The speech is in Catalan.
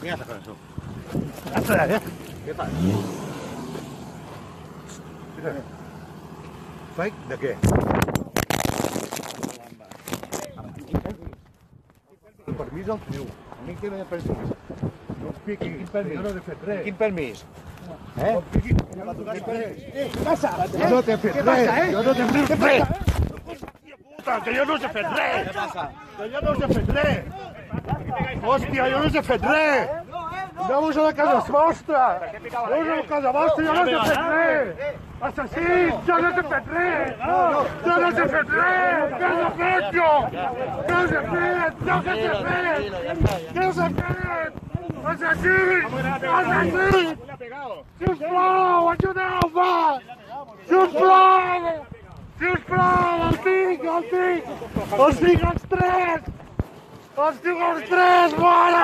Vinga, saca això. Què fas? Fake de què? El permís el teniu. A mi que no hi ha permís. No em piqui, Quin permís? jo no he fet res. Quin permís? No em piqui, jo no he fet res. Què passa? Jo no t'he fet res, jo no t'he fet res. Puta, que jo no us he fet res! Què passa? Que jo no us he fet res. Hòstia, jo no us he fet res. Aneu-vos a la casa vostra. Aneu-vos a la casa vostra, jo no us he fet res. Assassins, jo no us he fet res. Jo no us he fet res. Què us he fet jo? Què us he fet? Jo què us he fet? Què us he fet? Assassins! Assassins! Sisplau, ajudeu-me! Sisplau! Sisplau, els tinc! Els tinc els tres! Els tinc els tres, mare!